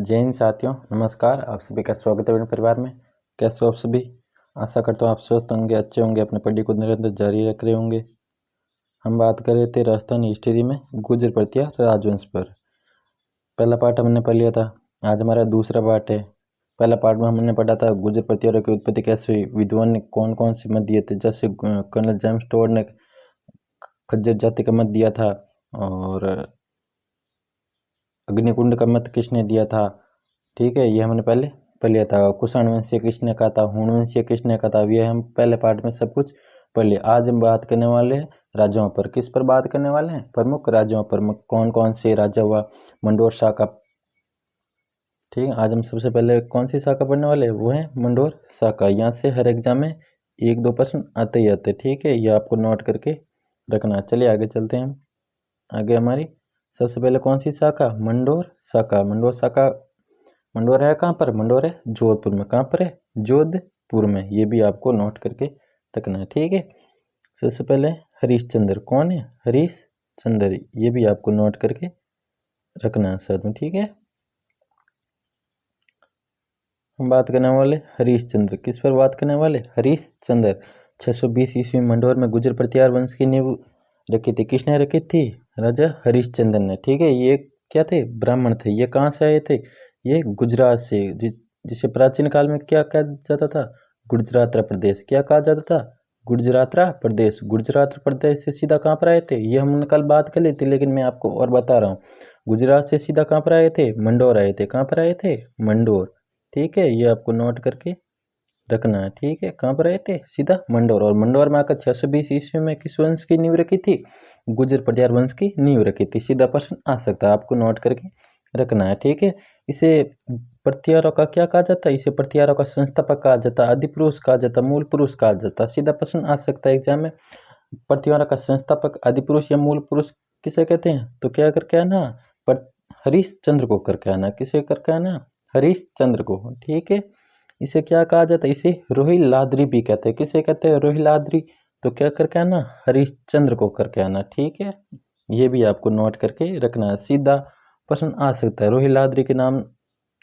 जय हिंद साथियों, नमस्कार। आप सभी का स्वागत है अपने परिवार में। कैसे हो आप सभी? आशा करता हूँ आप स्वस्थ होंगे, अच्छे होंगे, अपनी पढ़ाई को निरंतर जारी रख रहे होंगे। हम बात कर रहे थे राजस्थानी हिस्ट्री में गुर्जर प्रतिहार राजवंश पर। पहला पार्ट हमने पढ़ लिया था, आज हमारा दूसरा पार्ट है। पहला पार्ट में हमने पढ़ा था गुर्जर प्रतिहारों की उत्पत्ति कैसे हुई, विद्वान ने कौन कौन से मत दिए थे, जैसे कर्नल जेम्स टोड ने खज्जर जाति का मत दिया था, और अग्निकुंड का मत किसने दिया था। ठीक है, ये हमने पहले पढ़ लिया था। कुषाण वंशीय किसने कहा था, हुण वंशीय किसने कहा था, ये हम पहले पार्ट में सब कुछ पढ़ लिया। आज हम बात करने वाले हैं राजाओं पर। किस पर बात करने वाले हैं? प्रमुख राजाओं पर। कौन कौन से राजा हुआ, मंडोर शाखा। ठीक है, आज हम सबसे पहले कौन सी शाखा पढ़ने वाले हैं, वो है मंडोर शाखा। यहाँ से हर एग्जाम में 1-2 प्रश्न आते ही आते। ठीक है, ये आपको नोट करके रखना। चलिए आगे चलते हैं हम। आगे हमारी सबसे पहले कौन सी शाखा, मंडोर शाखा। मंडोर शाखा, मंडोर है कहाँ पर? मंडोर है जोधपुर में। कहाँ पर है? जोधपुर में। ये भी आपको नोट करके रखना है। ठीक है, सबसे पहले हरीशचंद्र। कौन है? हरीशचंद्र। ये भी आपको नोट करके रखना है साथ में। ठीक है, हम बात करने वाले हरीशचंद्र। किस पर बात करने वाले? हरीशचंद्र। 620 ईस्वी में मंडोर में गुर्जर प्रतिहार वंश की नींव रखी थी। किसने रखी थी? राजा हरीशचंद्र ने। ठीक है, ये क्या थे? ब्राह्मण थे। ये कहाँ से आए थे? ये गुजरात से, जिसे प्राचीन काल में क्या कहा जाता था? गुजरात प्रदेश। क्या कहा जाता था? गुजरात प्रदेश। गुजरात प्रदेश से सीधा कहाँ पर आए थे? ये हमने कल बात कर ली थी, लेकिन मैं आपको और बता रहा हूँ। गुजरात से सीधा कहाँ पर आए थे? मंडोर आए थे। कहाँ पर आए थे? मंडोर। ठीक है, ये आपको नोट करके रखना है। ठीक है, कहाँ पर आए थे? सीधा मंडोर। और मंडोर में आकर 620 ईस्वी में किस वंश की नींव रखी थी? गुर्जर प्रतिहार वंश की नींव रखी थी। सीधा प्रश्न आ सकता है, आपको नोट करके रखना है। ठीक है, इसे प्रतिहारों का क्या कहा जाता है? इसे प्रतिहारों का संस्थापक कहा जाता है, आदि पुरुष कहा जाता है, मूल पुरुष कहा जाता है। सीधा प्रश्न आ सकता है एग्जाम में। प्रतिहारों का संस्थापक, आदि पुरुष या मूल पुरुष किसे कहते हैं? तो क्या करके आना? पर हरीशचंद्र को करके आना। किसे करके आना? हरीशचंद्र को। ठीक है, इसे क्या कहा जाता है? इसे रोहिलाद्री भी कहते हैं। किसे कहते हैं? रोहिलाद्री। तो क्या करके आना? हरीशचंद्र को करके आना। ठीक है, ये भी आपको नोट करके रखना है। सीधा प्रश्न आ सकता है। रोहिलाद्री के नाम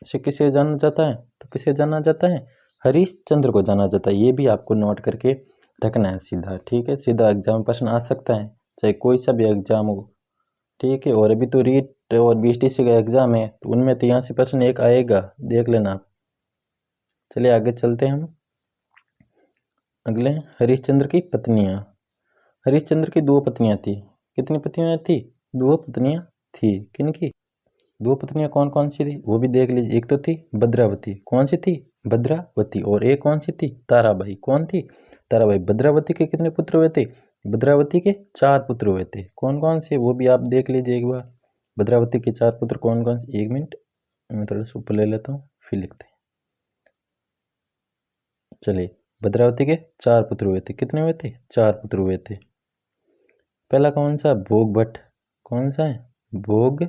से किसे जाना जाता है? तो किसे जाना जाता है? हरीशचंद्र को जाना जाता है। ये भी आपको नोट करके रखना है सीधा। ठीक है, सीधा एग्जाम प्रश्न आ सकता है, चाहे कोई सा भी एग्जाम हो। ठीक है, और अभी तो रीट और बीटीसी का एग्जाम है, तो उनमें तो यहाँ से प्रश्न एक आएगा, देख लेना आप। चलिए आगे चलते हैं हम। अगले हरिश्चंद्र की पत्नियां। हरिश्चंद्र की 2 पत्नियां थी। कितनी पत्नियां थी? 2 पत्नियां थी। किन की? 2 पत्नियां कौन कौन सी थी वो भी देख लीजिए। एक तो थी भद्रावती। कौन सी थी? भद्रावती। और एक कौन सी थी? ताराबाई। कौन थी? ताराबाई। भद्रावती के कितने पुत्र हुए थे? भद्रावती के 4 पुत्र हुए थे। कौन कौन से, वो भी आप देख लीजिए एक बार। भद्रावती के 4 पुत्र कौन कौन से? 1 मिनट, मैं थोड़ा सा ऊपर ले लेता हूँ, फिर लिखते हैं। चलिए, भद्रावती के 4 पुत्र हुए थे। कितने हुए थे? 4 पुत्र हुए थे। पहला कौन सा? भोग भट्ट। कौन सा है? भोग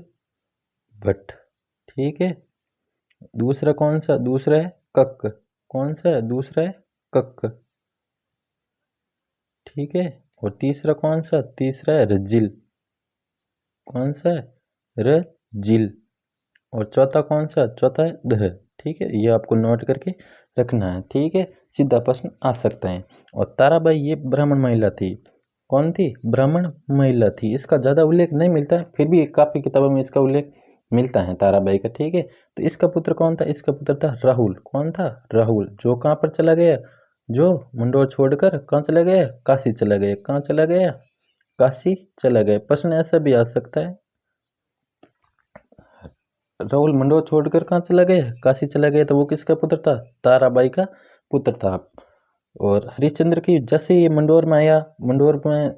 भट्ट। ठीक है, दूसरा कौन सा? दूसरा है कक्क। कौन सा है? दूसरा है कक्क। ठीक है, और तीसरा कौन सा? तीसरा है रजिल। कौन सा है? रजिल। और चौथा कौन सा? चौथा है दह। ठीक है, ये आपको नोट करके रखना है। ठीक है, सीधा प्रश्न आ सकता है। और ताराबाई ये ब्राह्मण महिला थी। कौन थी? ब्राह्मण महिला थी। इसका ज़्यादा उल्लेख नहीं मिलता है, फिर भी काफ़ी किताबों में इसका उल्लेख मिलता है ताराबाई का। ठीक है, तो इसका पुत्र कौन था? इसका पुत्र था राहुल। कौन था? राहुल, जो कहाँ पर चला गया? जो मंडोर छोड़कर कहाँ चला गया? काशी चला गया। कहाँ चला गया? काशी चला गया। प्रश्न ऐसा भी आ सकता है, राहुल मंडोर छोड़कर कहाँ चला गया? काशी चला गया। तो वो किसका पुत्र था? ताराबाई का पुत्र था। और हरिश्चंद्र की जैसे ये मंडोर में आया, मंडोर में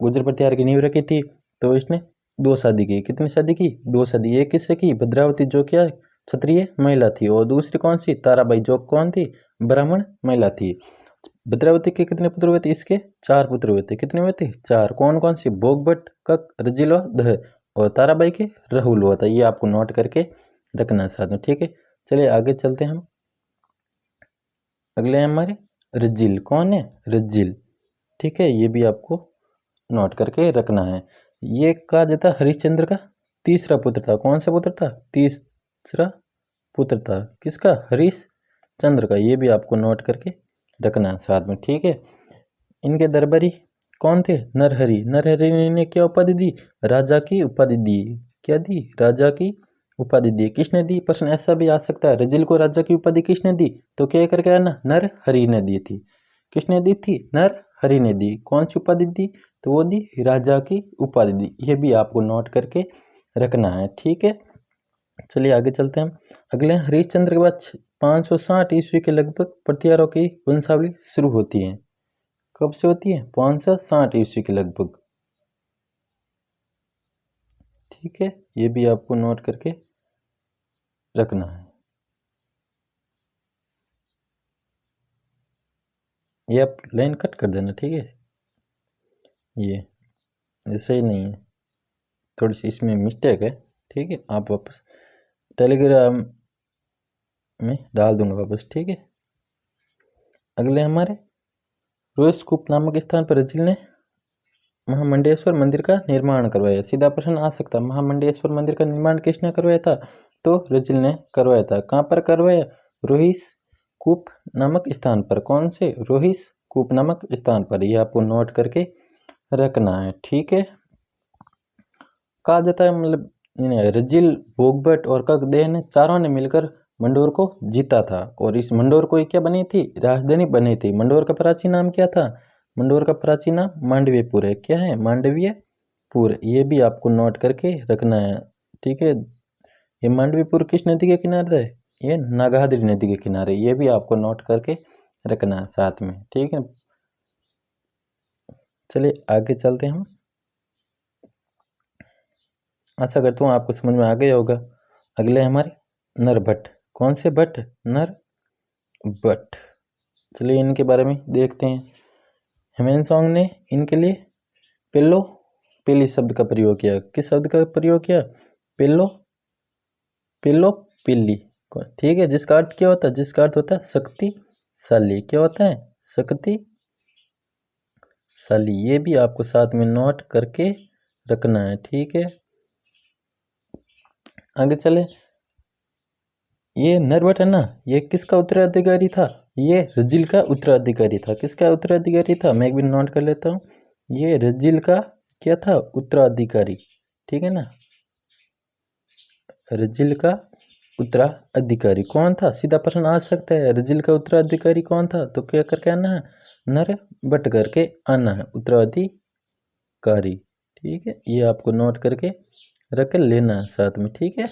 गुर्जर प्रतिहार की नींव रखी थी, तो इसने 2 शादी की। कितनी शादी की? 2 शादी। एक किससे की? भद्रावती, जो क्या क्षत्रिय महिला थी। और दूसरी कौन सी? ताराबाई, जो कौन थी? ब्राह्मण महिला थी। भद्रावती के कितने पुत्र हुए थे? इसके 4 पुत्र हुए थे। कितने हुए थे? 4। कौन कौन से? भोगभट, कक, रजिल और दह। और ताराबाई के राहुल हुआ था। ये आपको नोट करके रखना है साथ में। ठीक है, चलिए आगे चलते हैं हम। अगले हैं हमारे रजिल। कौन है? रजिल। ठीक है, ये भी आपको नोट करके रखना है। ये कहा जाता हरिश्चंद्र का तीसरा पुत्र था। कौन सा पुत्र था? तीसरा पुत्र था। किसका? हरिश्चंद्र का। ये भी आपको नोट करके रखना है साथ में, ठीक है। इनके दरबारी कौन थे? नरहरि। नरहरि ने क्या उपाधि दी? राजा की उपाधि दी। क्या दी? राजा की उपाधि दी। किसने दी? प्रश्न ऐसा भी आ सकता है, रजिल को राजा की उपाधि किसने दी? तो क्या करके आना, नरहरि ने दी थी। किसने दी थी? नरहरि ने दी। कौन सी उपाधि दी? तो वो दी राजा की उपाधि दी। ये भी आपको नोट करके रखना है, ठीक है। चलिए आगे चलते हैं। अगले हरिश्चंद्र के बाद 560 ईस्वी के लगभग प्रतिहारों की वंशावली शुरू होती है। कब से होती है? 560 ईस्वी के लगभग, ठीक है। ये भी आपको नोट करके रखना है। ये आप लाइन कट कर देना, ठीक है। ये सही नहीं है, थोड़ी सी इसमें मिस्टेक है, ठीक है। आप वापस टेलीग्राम में डाल दूंगा वापस, ठीक है। अगले हमारे रोहिस्कूप नामक स्थान पर रजिल ने महामंडेश्वर मंदिर का निर्माण करवाया। सीधा प्रश्न आ सकता है, महामंडेश्वर मंदिर का निर्माण किसने करवाया था? तो रजिल ने करवाया था। कहाँ पर करवाया? रोहिस्कूप नामक स्थान पर। कौन से? रोहिस्कूप नामक स्थान पर। ये आपको नोट करके रखना है, ठीक है। कहा जाता है मतलब रजिल, भोगभट और ककदेह ने चारों ने मिलकर मंडोर को जीता था, और इस मंडोर को क्या बनी थी? राजधानी बनी थी। मंडोर का प्राचीन नाम क्या था? मंडोर का प्राचीन नाम मांडवीयपुर है। क्या है? मांडवीयपुर। ये भी आपको नोट करके रखना है, ठीक है। ये मांडवीयपुर किस नदी के किनारे है? ये नागाधरी नदी के किनारे। ये भी आपको नोट करके रखना है साथ में, ठीक है। चलिए आगे चलते हैं हम। आशा करता हूँ आपको समझ में आ गया होगा। अगले हमारे नरभट्ट। कौन से भट्ट? नरभट्ट। चलिए इनके बारे में देखते हैं। हेमन सॉन्ग ने इनके लिए पेलो पेली शब्द का प्रयोग किया। किस शब्द का प्रयोग किया? पेलो पेलो पिल्ली, ठीक है। जिसका अर्थ क्या होता है? जिसका अर्थ होता है शक्तिशाली। क्या होता है? शक्तिशाली। ये भी आपको साथ में नोट करके रखना है, ठीक है। आगे चले। ये नरभट्ट है ना, ये किसका उत्तराधिकारी था? ये रजिल का उत्तराधिकारी था। किसका उत्तराधिकारी था? मैं एक भी नोट कर लेता हूँ। ये रजिल का क्या था? उत्तराधिकारी, ठीक है ना। रजिल का उत्तराधिकारी कौन था? सीधा प्रश्न आ सकता है, रजिल का उत्तराधिकारी कौन था? तो क्या करके आना है? नरभट्ट करके आना है, उत्तराधिकारी, ठीक है। ये आपको नोट करके रख लेना है साथ में, ठीक है।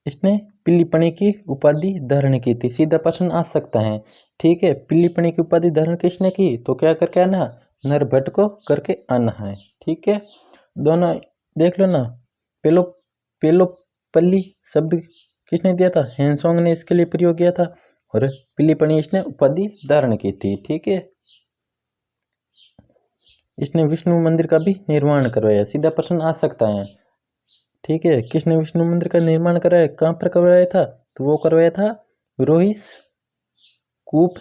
इसने पिल्लीपणी की उपाधि धारण की थी। सीधा प्रश्न आ सकता है, ठीक है। पिल्लीपणी की उपाधि धारण किसने की? तो क्या करके आना? नरभट्ट को करके आना है, ठीक है। दोनों देख लो ना। पेलो पेलोपल्ली शब्द किसने दिया था? हेनसोंग ने इसके लिए प्रयोग किया था, और पिल्लीपणी इसने उपाधि धारण की थी, ठीक है। इसने विष्णु मंदिर का भी निर्माण करवाया। सीधा प्रश्न आ सकता है, ठीक है। किसने विष्णु मंदिर का निर्माण कराया? कहाँ पर करवाया था? तो वो करवाया था रोहिस्कूप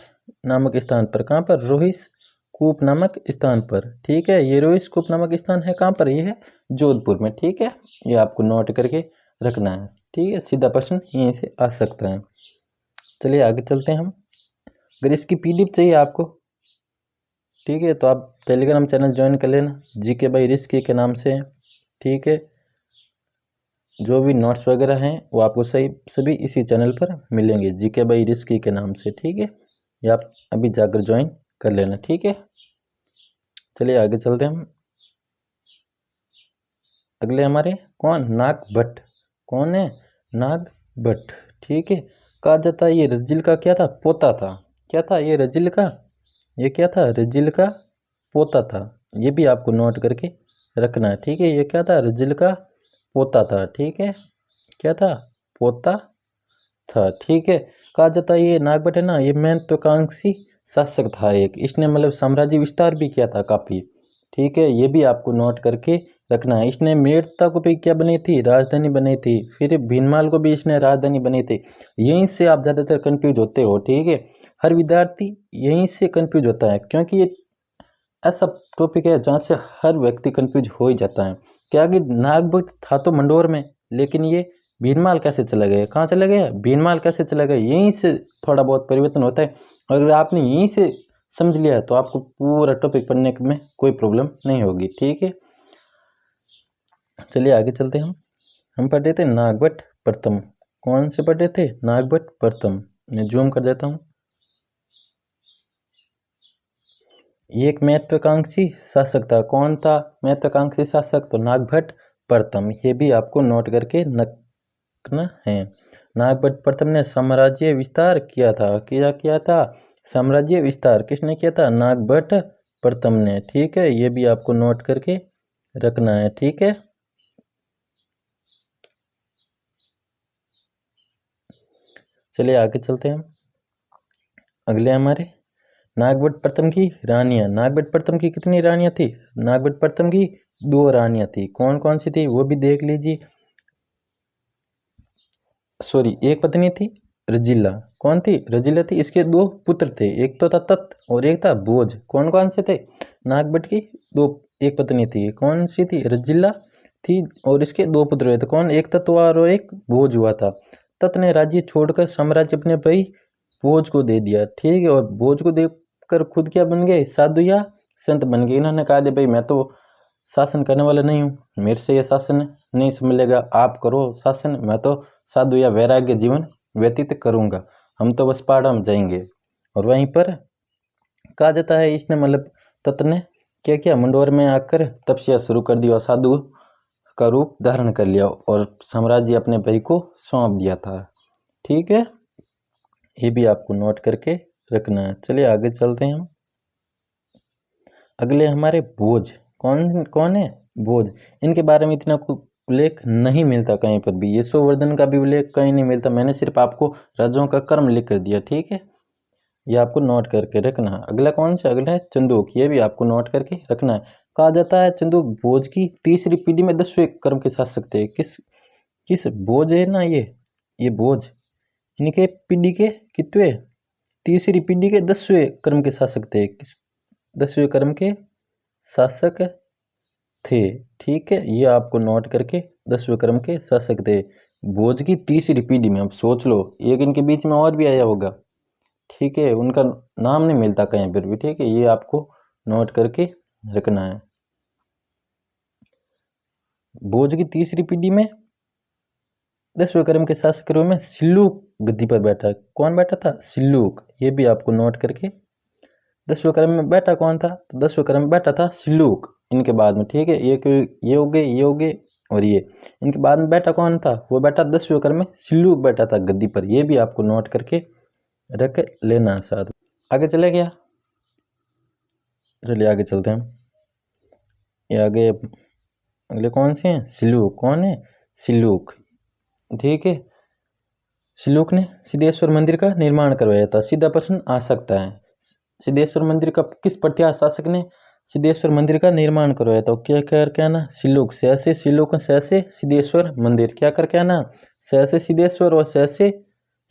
नामक स्थान पर। कहाँ पर? रोहिस्कूप नामक स्थान पर, ठीक है। ये रोहिस्कूप नामक स्थान है कहाँ पर? ये है जोधपुर में, ठीक है। ये आपको नोट करके रखना है, ठीक है। सीधा प्रश्न यहीं से आ सकता है। चलिए आगे चलते हैं हम। अगर इसकी पीडीएफ चाहिए आपको, ठीक है, तो आप टेलीग्राम चैनल ज्वाइन कर लेना, जीके बाई रिस्की के नाम से, ठीक है। जो भी नोट्स वगैरह हैं वो आपको सभी इसी चैनल पर मिलेंगे, जीके बाई रिस्की के नाम से, ठीक है। ये आप अभी जाकर ज्वाइन कर लेना, ठीक है। चलिए आगे चलते हैं हम। अगले हमारे कौन? नागभट्ट। कौन है? नागभट्ट, ठीक है। कहा जाता है ये रजिल का क्या था? पोता था। क्या था? ये रजिल का, ये क्या था? रजिल का पोता था। ये भी आपको नोट करके रखना है, ठीक है। ये क्या था? रजिल का पोता था, ठीक है। क्या था? पोता था, ठीक है। कहा जाता है ये नागभट्ट है ना, ये महत्वाकांक्षी शासक था एक। इसने मतलब साम्राज्य विस्तार भी किया था काफी, ठीक है। ये भी आपको नोट करके रखना है। इसने मेड़ता को भी क्या बनी थी? राजधानी बनी थी। फिर भीनमाल को भी इसने राजधानी बनी थी। यहीं से आप ज्यादातर कंफ्यूज होते हो, ठीक है। हर विद्यार्थी यहीं से कंफ्यूज होता है, क्योंकि ये ऐसा टॉपिक है जहाँ से हर व्यक्ति कंफ्यूज हो ही जाता है। क्या कि नागभट्ट था तो मंडोर में, लेकिन ये भीनमाल कैसे चला गया, कहाँ चला गया, भीनमाल कैसे चला गया, यहीं से थोड़ा बहुत परिवर्तन होता है। अगर आपने यहीं से समझ लिया तो आपको पूरा टॉपिक पढ़ने में कोई प्रॉब्लम नहीं होगी। ठीक है, चलिए आगे चलते हैं। हम पढ़ रहे थे नागभट्ट प्रथम। कौन से पढ़ रहे थे, नागभट्ट प्रथम। मैं जूम कर देता हूँ। एक महत्वाकांक्षी शासक था, कौन था महत्वाकांक्षी शासक, तो नागभट्ट प्रथम। ये भी आपको नोट करके रखना है। नागभट्ट प्रथम ने साम्राज्य विस्तार किया था, किया था साम्राज्य विस्तार। किसने किया था, नागभट्ट प्रथम ने। ठीक है, ये भी आपको नोट करके रखना है। ठीक है, चलिए आगे चलते हैं। अगले हमारे नागभट्ट प्रथम की रानियां। नागभट्ट प्रथम की कितनी रानियां थी, नागभट्ट प्रथम की 2 रानियां थी। कौन कौन सी थी वो भी देख लीजिए। सॉरी, एक पत्नी थी रजिला। कौन थी, रजिला थी। इसके 2 पुत्र थे, एक तो था तत् और एक था भोज। कौन कौन से थे, नागभट्ट की 2 एक पत्नी थी। कौन सी थी, रजिला थी और इसके 2 पुत्र हुए थे। कौन, एक तत् हुआ और एक भोज हुआ था। तत् ने राज्य छोड़कर साम्राज्य अपने भाई भोज को दे दिया। ठीक है, और भोज को देकर खुद क्या बन गए, साधु या संत बन गए। इन्होंने कहा दे भाई मैं तो शासन करने वाला नहीं हूँ, मेरे से ये शासन नहीं संभलेगा, आप करो शासन, मैं तो साधु या वैराग्य जीवन व्यतीत करूंगा, हम तो बस पहाड़ों में जाएंगे। और वहीं पर कहा जाता है इसने मतलब तत् ने क्या किया, मंडोर में आकर तपस्या शुरू कर दी और साधु का रूप धारण कर लिया और साम्राज्य अपने भाई को सौंप दिया था। ठीक है, ये भी आपको नोट करके रखना है। चलिए आगे चलते हैं हम। अगले हमारे भोज। कौन कौन है, भोज। इनके बारे में इतना उल्लेख नहीं मिलता कहीं पर भी, यशोवर्धन का भी उल्लेख कहीं नहीं मिलता। मैंने सिर्फ आपको राजाओं का क्रम लिख कर दिया। ठीक है, ये आपको नोट करके रखना है। अगला कौन सा, अगला है चंदूक। ये भी आपको नोट करके रखना है। कहा जाता है चंदूक भोज की तीसरी पीढ़ी में 10वें क्रम के शासक थे। किस किस भोज है ना, ये भोज इनके पीढ़ी के कितवे, तीसरी पीढ़ी के 10वें क्रम के शासक थे। 10वें क्रम के शासक थे। ठीक है, ये आपको नोट करके 10वें क्रम के शासक थे भोज की तीसरी पीढ़ी में। अब सोच लो, एक इनके बीच में और भी आया होगा। ठीक है, उनका नाम नहीं मिलता कहीं पर भी। ठीक है, ये आपको नोट करके रखना है। भोज की तीसरी पीढ़ी में 10वें क्रम के शासक के रूप में सिल्लूक गद्दी पर बैठा। कौन बैठा था, सिल्लूक। ये भी आपको नोट करके, 10वें क्रम में बैठा कौन था, तो 10वें क्रम में बैठा था सिल्लूक। इनके बाद में, ठीक है, ये हो गए, ये हो गए और ये इनके बाद में बैठा कौन था, वो बैठा 10वें क्रम में सिल्लूक बैठा था गद्दी पर। ये भी आपको नोट करके रख लेना साथ। आगे चले गया, चलिए आगे चलते हैं। ये आगे अगले कौन से हैं, सिल्लूक। कौन है, सिल्लूक। ठीक है, सिल्लूक ने सिद्धेश्वर मंदिर का निर्माण करवाया था। सीधा प्रश्न आ सकता है, सिद्धेश्वर मंदिर का किस प्रत्याश शासक ने सिद्धेश्वर मंदिर का निर्माण करवाया था। क्या करके आना, सिल्लूक। से सिल्लूक से सिद्धेश्वर मंदिर, क्या करके आना, से सिद्धेश्वर और से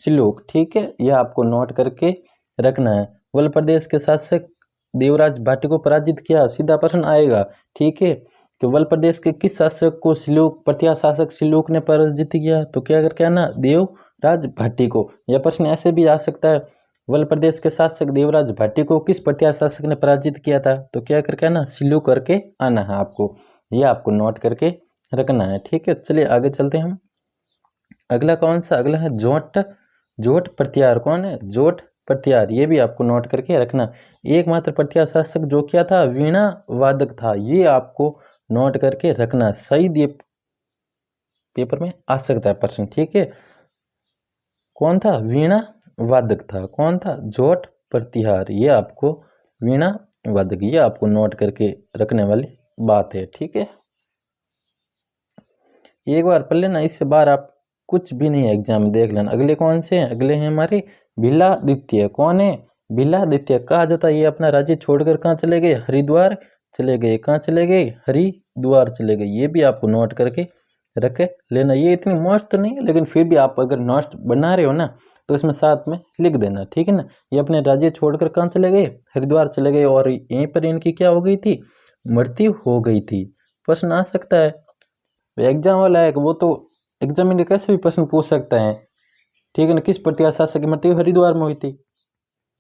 सिल्लूक। ठीक है, यह आपको नोट करके रखना है। वल प्रदेश के शासक देवराज भाटी को पराजित किया, सीधा प्रश्न आएगा। ठीक है, कि वल प्रदेश के किस शासक को सिल्लूक प्रत्याश शासक सिल्लूक ने पराजित किया, तो क्या करके आना, देवराज भाटी को। यह प्रश्न ऐसे भी आ सकता है, वल प्रदेश के शासक देवराज भाटी को किस प्रत्याश शासक ने पराजित किया था, तो क्या करके आना, सिल्लूक करके आना है आपको। यह आपको नोट करके रखना है। ठीक है, चलिए आगे चलते हैं हम। अगला कौन सा, अगला है जोट। जोट प्रत्यार। कौन है, जोट प्रत्यार। ये भी आपको नोट करके रखना। एकमात्र प्रत्यार शासक जो क्या था, वीणा वादक था। ये आपको नोट करके रखना, सही दिए पेपर में आ सकता है प्रश्न। ठीक है, कौन था, वीणा वादक था। कौन था, जोट प्रतिहार। ये आपको वीणा वादक, ये आपको नोट करके रखने वाली बात है। ठीक है, एक बार पढ़ लेना, इससे बाहर आप कुछ भी नहीं है एग्जाम में, देख लेना। अगले कौन से हैं, अगले हैं हमारे भिलादित्य। कौन है, भिलादित्य। कहा जाता है ये अपना राज्य छोड़कर कहाँ चले गए, हरिद्वार चले गए। कहाँ चले गए, हरिद्वार चले गए। ये भी आपको नोट करके रख लेना। ये इतनी मस्त तो नहीं है, लेकिन फिर भी आप अगर नोट बना रहे हो ना तो इसमें साथ में लिख देना। ठीक है ना, ये अपने राज्य छोड़कर कहाँ चले गए, हरिद्वार चले गए और यहीं पर इनकी क्या हो गई थी, मृत्यु हो गई थी। प्रश्न आ सकता है, एग्जाम वाला है वो तो एग्जामिनर कैसे भी प्रश्न पूछ सकता है, ठीक है ना। किस प्रतिहार शासक की मृत्यु हरिद्वार में हुई थी?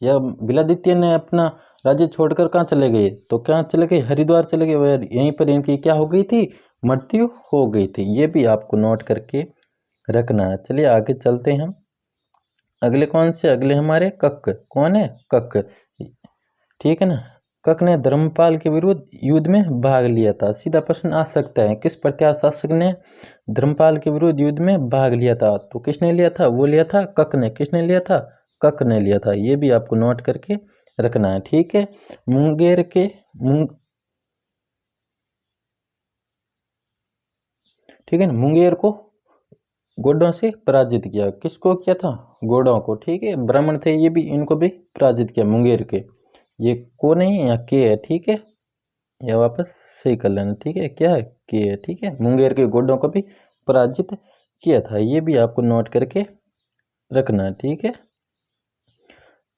या बिलादित्य ने अपना राज्य छोड़कर कहाँ चले गए? तो कहाँ चले गए? हरिद्वार चले गए और यहीं पर इनकी क्या हो गई थी? मृत्यु हो गई थी। ये भी आपको नोट करके रखना है। चलिए आगे चलते हैं हम। अगले कौन से? अगले हमारे कक। कौन है? कक, ठीक है ना। कक ने धर्मपाल के विरुद्ध युद्ध में भाग लिया था। सीधा प्रश्न आ सकता है, किस प्रतिहार शासक ने धर्मपाल के विरुद्ध युद्ध में भाग लिया था? तो किसने लिया था? वो लिया था कक ने। किसने लिया था? कक ने लिया था। ये भी आपको नोट करके रखना है, ठीक है। मुंगेर के ठीक है ना, मुंगेर को गोडों से पराजित किया। किसको किया था? गोडों को, ठीक है। ब्राह्मण थे ये भी, इनको भी पराजित किया मुंगेर के। ये को नहीं है, यहाँ के है, ठीक है। या वापस सही कर लेना, ठीक है। क्या है? के है, ठीक है। मुंगेर के गोडों को भी पराजित किया था। ये भी आपको नोट करके रखना, ठीक है।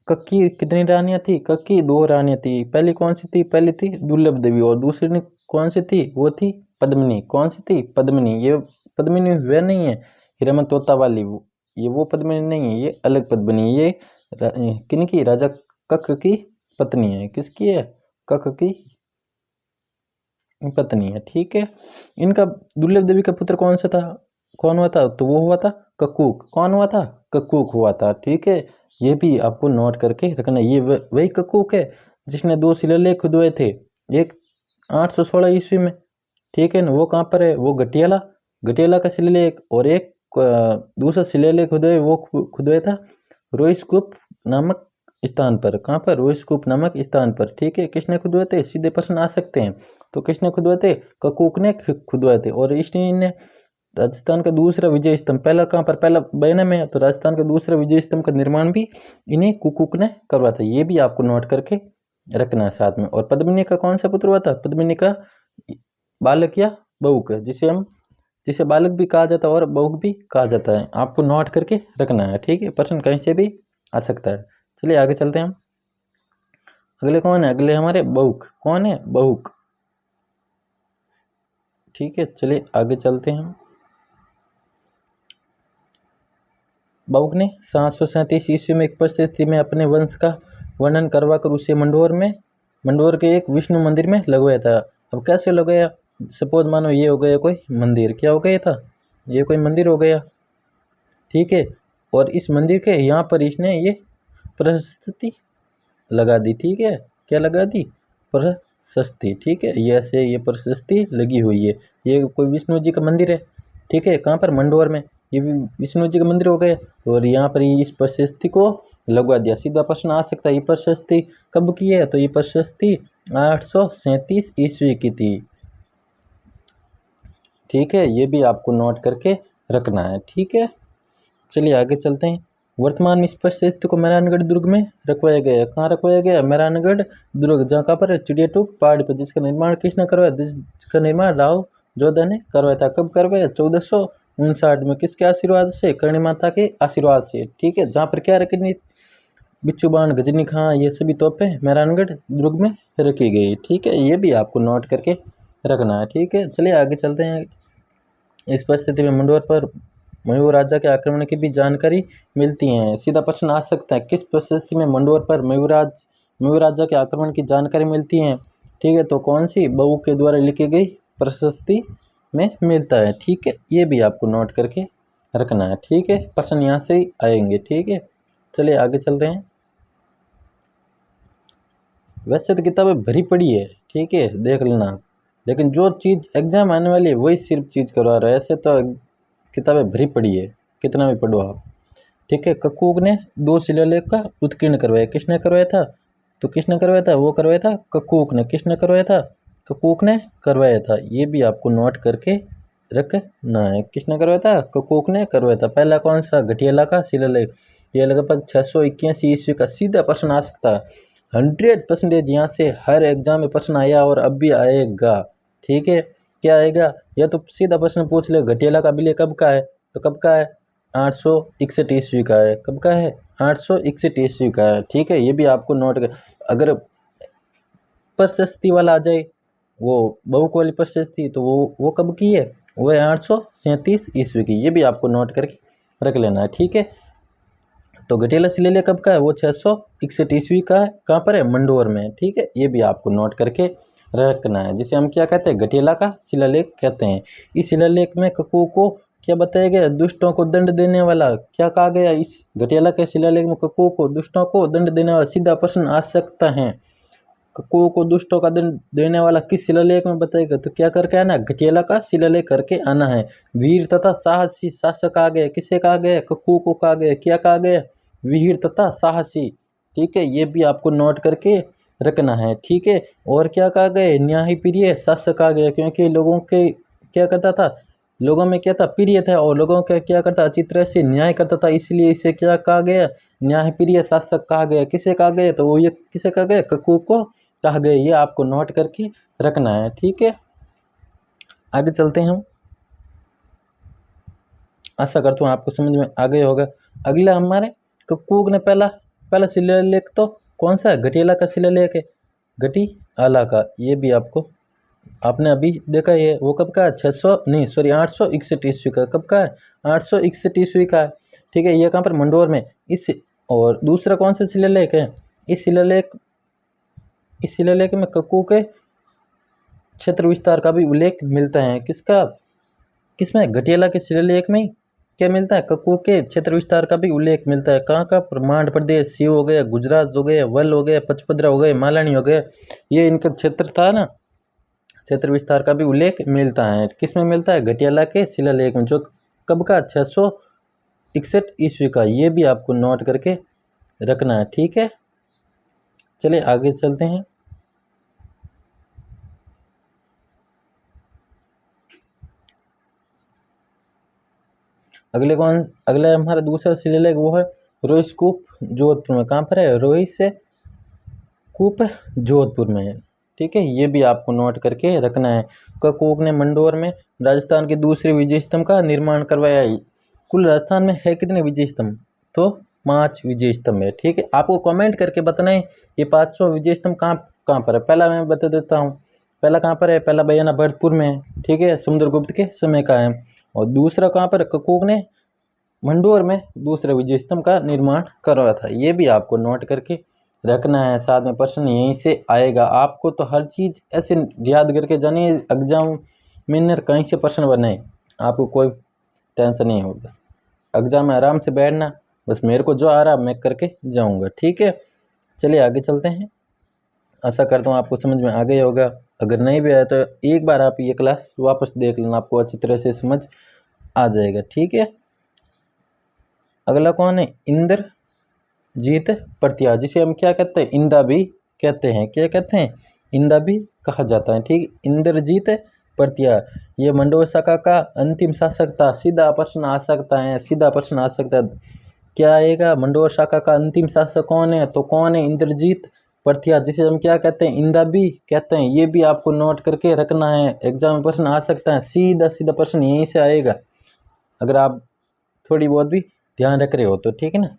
कक्की कितनी रानियां थी? कक्की 2 रानियां थी। पहली कौन सी थी? पहली थी दुर्लभ देवी, और दूसरी ने कौन सी थी? वो थी पद्मिनी। कौन सी थी? पद्मिनी। ये पद्मिनी वह नहीं है हिरमन तोता वाली, ये वो पद्मिनी नहीं है, ये अलग पद्मिनी। ये किनकी? राजा कक की पत्नी है। किसकी है? कक की पत्नी है, ठीक है। इनका दुर्लभ देवी का पुत्र कौन सा था? कौन हुआ था? तो वो हुआ था ककूक। कौन हुआ था? ककूक हुआ था, ठीक है। ये भी आपको नोट करके रखना। ये वही ककूक है जिसने 2 शिलालेख खुदवाए थे, एक 816 ईस्वी में, ठीक है ना। वो कहाँ पर है? वो गटियाला, गटियाला का शिलालेख। और एक दूसरा शिलालेख खुदवाए, वो खुदवाया था रोहिस्कूप नामक स्थान पर। कहाँ पर? रोहिस्कूप नामक स्थान पर, ठीक है। किसने खुदवाए थे? सीधे प्रश्न आ सकते हैं। तो किसने खुदवाए थे? ककूक ने खुदवाए थे। और इसने राजस्थान का दूसरा विजय स्तंभ, पहला कहाँ पर? पहला बयाना में, तो राजस्थान का दूसरा विजय स्तंभ का निर्माण भी इन्हें कुकुक ने करवाया था। ये भी आपको नोट करके रखना है साथ में। और पद्मिनी का कौन सा पुत्र हुआ था? पद्मिनी का बालक या बहुक, जिसे बालक भी कहा जाता है और बहुक भी कहा जाता है। आपको नोट करके रखना है, ठीक है। प्रश्न कहीं से भी आ सकता है। चलिए आगे चलते हैं हम। अगले कौन है? अगले हमारे बहुक। कौन है? बहुक, ठीक है। चलिए आगे चलते हैं हम। बहुक ने 737 ईस्वी में एक परिस्थिति में अपने वंश का वर्णन करवाकर उसे मंडोर के एक विष्णु मंदिर में लगवाया था। अब कैसे लगवाया? सपोज मानो ये हो गया कोई मंदिर, क्या हो गया था? ये कोई मंदिर हो गया, ठीक है। और इस मंदिर के यहाँ पर इसने ये प्रशस्ति लगा दी, ठीक है। क्या लगा दी? प्रशस्ति, ठीक है। ये ऐसे ये प्रशस्ति लगी हुई है। ये कोई विष्णु जी का मंदिर है, ठीक है। कहाँ पर? मंडोर में। ये भी विष्णु जी का मंदिर हो गया, और यहाँ पर इस प्रशस्ति को लगवा दिया। सीधा प्रश्न आ सकता है, ये प्रशस्ति कब की है? तो ये प्रशस्ति 837 ईस्वी की थी, ठीक है। ये भी आपको नोट करके रखना है, ठीक है। चलिए आगे चलते हैं। वर्तमान में इस प्रशस्ति को मेहरानगढ़ दुर्ग में रखवाया गया है। कहाँ रखवाया गया? मेहरानगढ़ दुर्ग, जहाँ कहाँ पर? चिड़ियाटूक पहाड़ी पर। जिसका निर्माण किसने करवाया? जिसका निर्माण राव जोधा ने करवाया था। कब करवाया? 1459 में। किसके आशीर्वाद से? करणी माता के आशीर्वाद से, ठीक है। जहाँ पर क्या रखी? बिच्छू बाण, गजनी खां, ये सभी तोपें मेहरानगढ़ दुर्ग में रखी गई, ठीक है। ये भी आपको नोट करके रखना है, ठीक है। चलिए आगे चलते हैं। इस परिस्थिति में मंडोर पर मयूर राजा के आक्रमण की भी जानकारी मिलती है। सीधा प्रश्न आ सकता है, किस परिस्थिति में मंडोर पर मयूर राजा के आक्रमण की जानकारी मिलती है? ठीक है, तो कौन सी? बहू के द्वारा लिखी गई प्रशस्ति में मिलता है, ठीक है। ये भी आपको नोट करके रखना है, ठीक है। प्रश्न यहाँ से ही आएंगे, ठीक है। चलिए आगे चलते हैं। वैसे तो किताबें भरी पड़ी है, ठीक है, देख लेना, लेकिन जो चीज़ एग्जाम आने वाली है वही सिर्फ चीज़ करवा रहा है। ऐसे तो किताबें भरी पड़ी है, कितना भी पढ़ो आप, ठीक है। ककूक ने 2 शिलालेख का उत्कीर्ण करवाया। किसने करवाया था? तो किसने करवाया था? वो करवाया था ककूक ने। किसने करवाया था? ककूक ने करवाया था। ये भी आपको नोट करके रखना है। किसने करवाया था? ककूक ने करवाया था। पहला कौन सा? घटियाला का शिलालेख। ये लगभग 681 ईस्वी का। सीधा प्रश्न आ सकता है, 100% यहाँ से हर एग्जाम में प्रश्न आया और अब भी आएगा, ठीक है। क्या आएगा? या तो सीधा प्रश्न पूछ ले, घटियाला का विलय कब का है? तो कब का है? 861 ईस्वी का है। कब का है? 861 ईस्वी का है, ठीक है। ये भी आपको नोट कर। अगर प्रशस्ति वाला आ जाए, वो बहुक वाली प्रशस्ति, तो वो कब की है? वह 837 ईस्वी की, ये भी आपको नोट करके रख लेना है। ठीक है, तो घटियाला शिलालेख कब का है? वो 661 ईस्वी का है। कहाँ पर है? मंडोर में। ठीक है, ये भी आपको नोट करके रखना है, जिसे हम क्या कहते हैं? घटियाला का शिलालेख कहते हैं। इस शिलालेख में ककू को क्या बताया गया? दुष्टों को दंड देने वाला। क्या कहा गया इस घटियाला के शिलालेख में? ककू को दुष्टों को दंड देने वाला। सीधा प्रश्न आ सकता है, ककू को दुष्टों का दंड देने वाला किस शिलालेख में बताएगा? तो क्या करके आना? घटियाला का शिलालेख करके आना है। वीर तथा साहसी शासक कहा गया, किसे कहा गया? ककू को कहा गया। क्या कहा गया? वीर तथा साहसी। ठीक है, ये भी आपको नोट करके रखना है। ठीक है, और क्या कहा गया? न्यायप्रिय शासक कहा गया, क्योंकि लोगों के क्या करता था? लोगों में क्या था? प्रिय था, और लोगों का क्या करता? अच्छी तरह से न्याय करता था, इसलिए इसे क्या कहा गया? न्यायप्रिय शासक कहा गया। किसे कहा गया? तो वो ये किसे कहा गया? ककू को कहा गया। ये आपको नोट करके रखना है। ठीक है, आगे चलते हैं हम। आशा करता हूँ आपको समझ में आ गया होगा। अगला हमारे ककूक ने पहला शिलालेख तो कौन सा है? घटियाला का शिलालेख है, घटियाला का। ये भी आपने अभी देखा, ये वो कब का है? 861 ईस्वी का। कब का है? 861 ईस्वी का है। ठीक है, ये कहाँ पर? मंडोर में। इस और दूसरा कौन सा शिलालेख है? इस शिलालेख में ककू के क्षेत्र विस्तार का भी उल्लेख मिलता है। किसका? किसमें? घटियाला के शिलालेख में क्या मिलता है? ककू के क्षेत्र विस्तार का भी उल्लेख मिलता है। कहाँ का? ब्रह्मांड प्रदेश, शिव हो गया, गुजरात हो गया, वल हो गया, पचपदरा हो गए, मालानी हो गया, ये इनका क्षेत्र था ना। क्षेत्र विस्तार का भी उल्लेख मिलता है। किसमें मिलता है? घटियाला के शिलालेख में, जो कब का? 661 ईस्वी का। ये भी आपको नोट करके रखना है। ठीक है, चलिए आगे चलते हैं। अगला हमारा दूसरा शिलालेख वो है रोहिस्कूप जोधपुर में। कहाँ पर है? रोहिस्कूप जोधपुर में है। ठीक है, ये भी आपको नोट करके रखना है। ककूक ने मंडोर में राजस्थान के दूसरे विजय स्तंभ का निर्माण करवाया है। कुल राजस्थान में है कितने विजय स्तंभ? तो 5 विजय स्तंभ है। ठीक है, आपको कमेंट करके बताना है ये 500 विजय स्तंभ कहाँ पर है। पहला मैं बता देता हूँ, पहला कहाँ पर है? पहला बयाना भरतपुर में है। ठीक है, समुद्रगुप्त के समय का है। और दूसरा कहाँ पर? ककूक ने मंडोर में दूसरे विजय स्तंभ का निर्माण करवाया था। ये भी आपको नोट करके रखना है। साथ में प्रश्न यहीं से आएगा। आपको तो हर चीज़ ऐसे याद करके जानी है, एग्जाम में कहीं से प्रश्न बनाए, आपको कोई टेंशन नहीं हो। बस एग्जाम में आराम से बैठना, बस मेरे को जो आ रहा मैं करके जाऊंगा। ठीक है, चलिए आगे चलते हैं। आशा करता हूँ आपको समझ में आ गया होगा। अगर नहीं भी आया तो एक बार आप ये क्लास वापस देख लेना, आपको अच्छी तरह से समझ आ जाएगा। ठीक है, अगला कौन है? इंद्रजीत प्रत्यार, जिसे हम क्या कहते हैं? इंदा भी कहते हैं। क्या कहते हैं? इंदा भी कहा जाता है। ठीक, इंद्रजीत प्रत्यार ये मंडोर शाखा का अंतिम शासक था। सीधा प्रश्न आ सकता है, सीधा प्रश्न आ सकता है। क्या आएगा? मंडोर शाखा का अंतिम शासक कौन है? तो कौन है? इंद्रजीत प्रत्यार, जिसे हम क्या कहते हैं? इंदा भी कहते हैं। ये भी आपको नोट करके रखना है, एग्जाम में प्रश्न आ सकता है। सीधा सीधा प्रश्न यहीं से आएगा, अगर आप थोड़ी बहुत भी ध्यान रख रहे हो तो। ठीक है ना,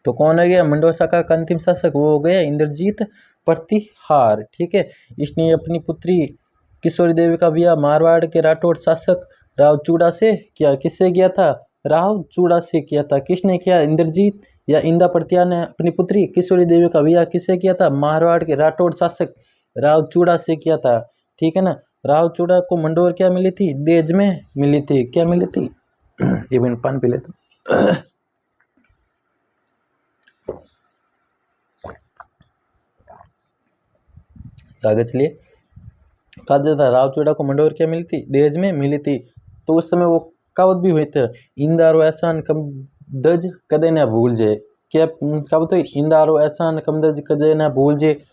तो कौन हो गया मंडोर शाखा का अंतिम शासक? वो हो गया इंद्रजीत प्रतिहार। ठीक है, इसने अपनी पुत्री किशोरी देवी का विवाह मारवाड़ के राठौड़ शासक राव चूड़ा से किया। किससे किया था? राव चूड़ा से किया था। किसने किया? इंद्रजीत या इंदा प्रत्यार ने अपनी पुत्री किशोरी देवी का विवाह किससे किया था? मारवाड़ के राठौड़ शासक राव चूड़ा से किया था। ठीक है ना, राव चूड़ा को मंडोर क्या मिली थी? देज में मिली थी। क्या मिली थी? ये मैंने पान पी लेता। आगे चलिए। कहा जाता राव चूड़ा को मंडोर क्या मिली थी? देज में मिली थी। तो उस समय वो कहावत भी हुई थी, इंदारो एहसान कम दज कदे ना भूल जे। क्या कहावत हुई? इंदारो एहसान कम दज कदे ना भूल जे,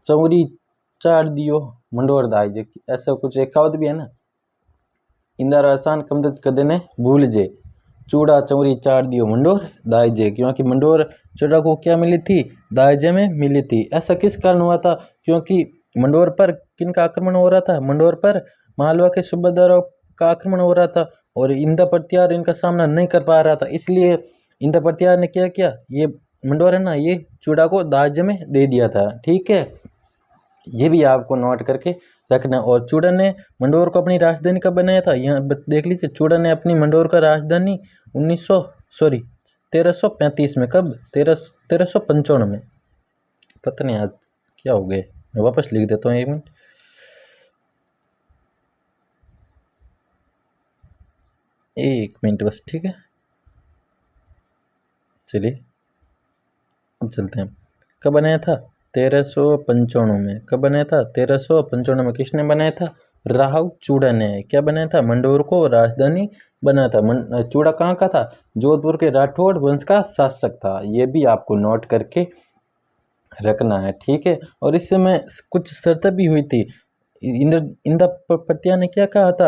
चौरी चार दियो मंडोर दाई जे। ऐसा कुछ एक कहावत भी है ना, इंदारो एहसान कम दज कदे ने भूल जे, चूड़ा चौरी चार दियो मंडोर दाइजे। क्योंकि मंडोर चूड़ा को क्या मिली थी? दाइजे में मिली थी। ऐसा किस कारण हुआ था? क्योंकि मंडोर पर किन का आक्रमण हो रहा था? मंडोर पर मालवा के सूबेदारों का आक्रमण हो रहा था, और इंदा प्रत्यार इनका सामना नहीं कर पा रहा था। इसलिए इंदा प्रत्यार ने क्या किया? ये मंडोर है ना, ये चूड़ा को दाइजे में दे दिया था। ठीक है, ये भी आपको नोट करके रखना। और चूड़ा ने मंडोर को अपनी राजधानी कब बनाया था, यहाँ देख लीजिए, चूड़ा ने अपनी मंडोर का राजधानी 1335 में। कब? 1355 में। पता नहीं आज क्या हो गए, मैं वापस लिख देता हूँ, 1 मिनट। एक मिनट बस, ठीक है, चलिए अब चलते हैं। कब बनाया था? 1395 में। कब बनाया था? 1395 में। किसने बनाया था? राहु चूड़ा ने। क्या बनाया था? मंडोर को राजधानी बनाया था। चूड़ा कहाँ का था? जोधपुर के राठौड़ वंश का शासक था। ये भी आपको नोट करके रखना है, ठीक है। और इस समय कुछ शर्तें भी हुई थी। इंद्रप्रत्या ने क्या कहा था?